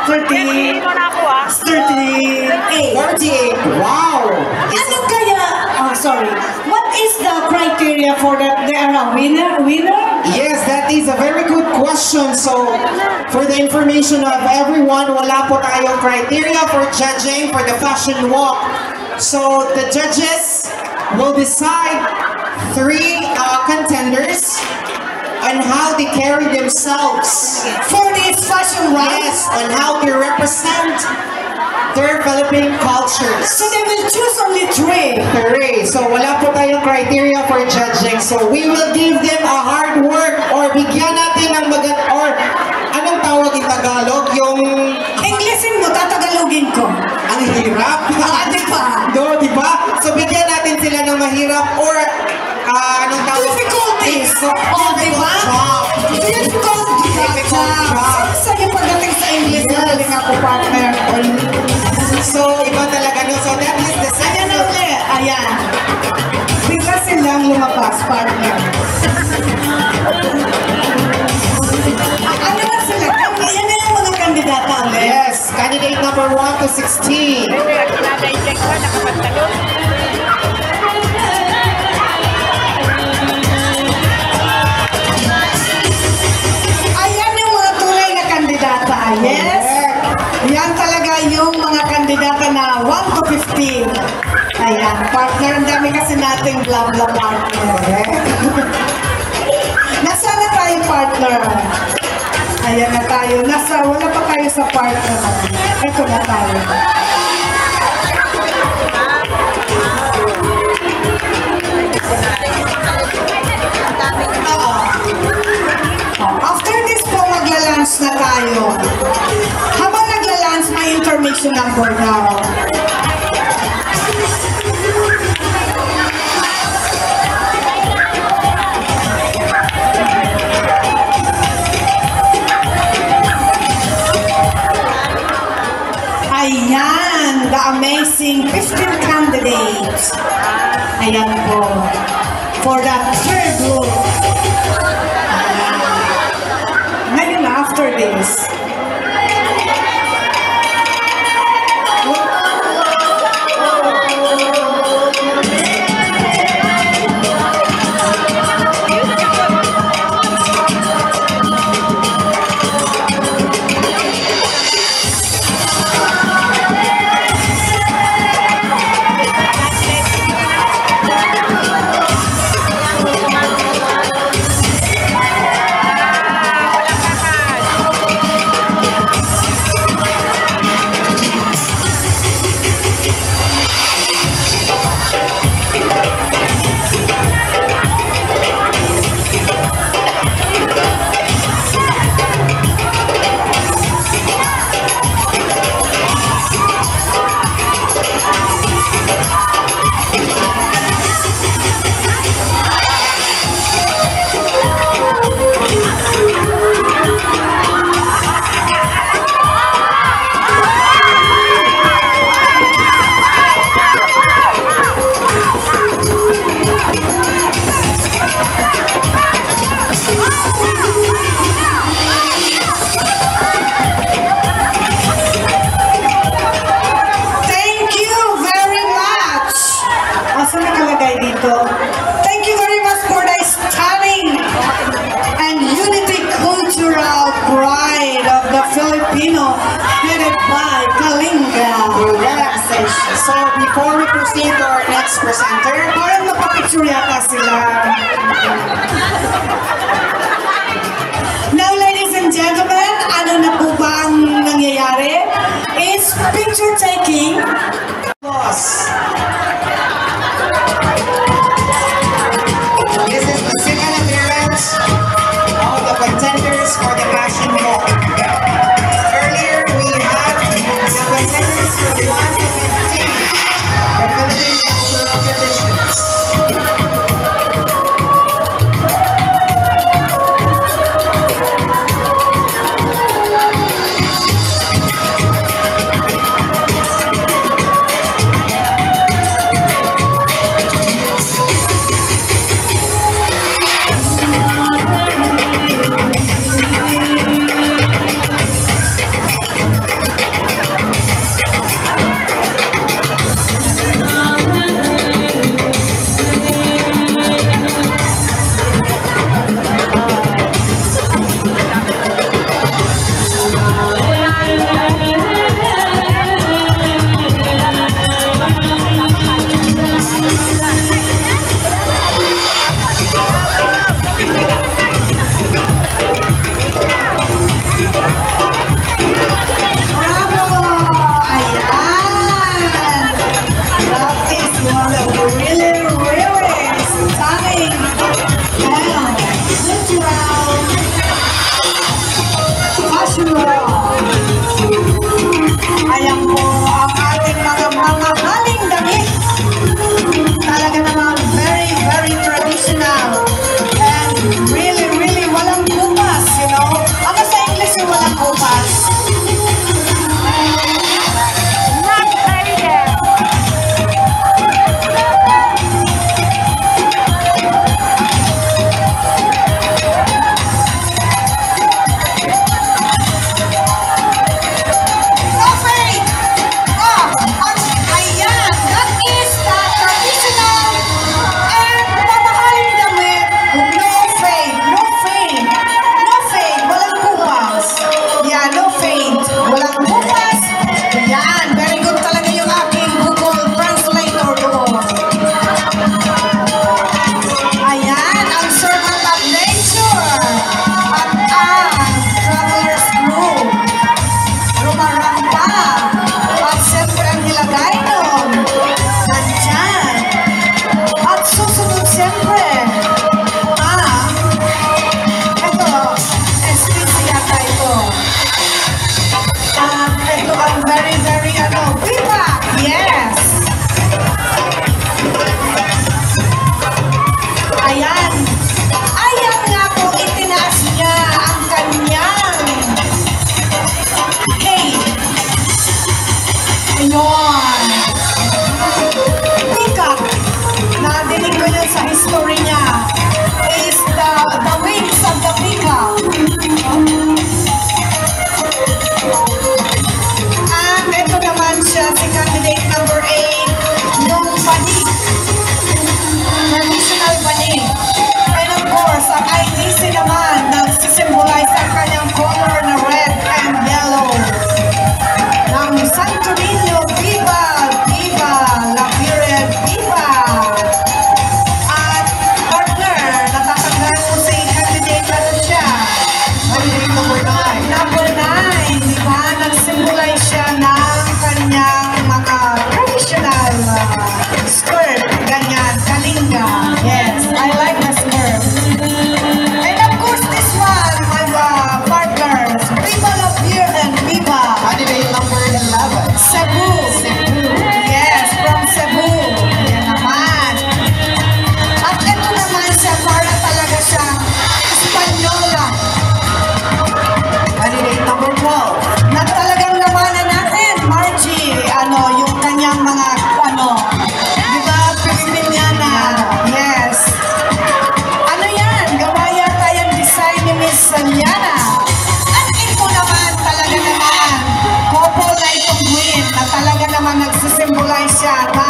38. 38. Wow! Ano kaya, sorry, what is the criteria for that they are a winner? Yes, that is a very good question. So, for the information of everyone, wala po tayong criteria for judging for the fashion walk. So, the judges will decide 3 contenders on how they carry themselves For this fashion walk? yes, on how they represent their Philippine cultures. So they will choose only 3. Hooray! So wala po tayong criteria for judging. So we will give them a hard work or bigyan natin ng or anong tawag in Tagalog? Yung Englishin mo, tatagalogin ko. ang hirap. Di ba? No, di ba? So bigyan natin sila ng mahirap or anong tawag? Difficulties. Di ba? Job. Difficult job. Sa'yo pagdating sa English, magaling ako, partner. So iba talaga no. So that is the Ayan second. na ulit. Ayan. Bigla silang lumabas, partner. Ano na sila? Ayan na yung mga kandidata ulit. Yes, candidate number 1 to 16. Ayan yung mga tunay na kandidata. Yes? Yan talaga yung mga kandidata na 1 to 15. Ayan, partner. Ang dami kasi nating blah-blah partner. Nasaan na tayo, partner? Ayan na tayo. Wala pa tayo sa partner. Ito na tayo. After this po, magla-lunch na tayo. Habang nagla-lunch, may information number now. Ayan, the amazing 15 candidates. Ayan po. For the third group. Ngayon after this. Filipino, headed by Kalinga. Relaxation. So before we proceed to our next presenter, Parang napapicture yata sila. Now, ladies and gentlemen, ano na po ba ang nangyayari? Is picture taking. boss. This is the second appearance of the contenders for the Fashion Walk. Earlier, we had the contenders from 1 to 15, the Philippine cultural traditions. very, very, viva! Yes! Ayan. Ayan nga po, itinaas niya ang kanyang hey. Ayun. Peacock. Nadinig ko yun sa history niya. Is the wings of the peacock. Ito naman siya, si candidate number 8, yung banig. Traditional banig. And of course, ang IDC naman, nagsisimbolize ang kanyang color na red and yellow. Ng Santo Niño, Viva! Viva! La Virgen, Viva! At partner, natatandaan mo si candidate na rin siya. Candidate number 9. Number 9, di ba? Nag-symbolize siya ng kanyang mga traditional skirt, ganyan, kalinga. Yes, I like the skirt. And of course, this one, my partners, Viva La Virgen, Viva! Candidate number 11. Cebu. Yes, from Cebu. Ayan naman. At ito naman siya, para talaga siya Espanyola. Candidate number 12. Na talagang labanan natin, Margie, yung kanyang mga, di ba, Pilipiniana. Yes. Ano yan? Gawa yata yung design ni Miss Saliana. At ito naman, talaga naman, couple na itong win, na talaga naman nagsisimbolize siya na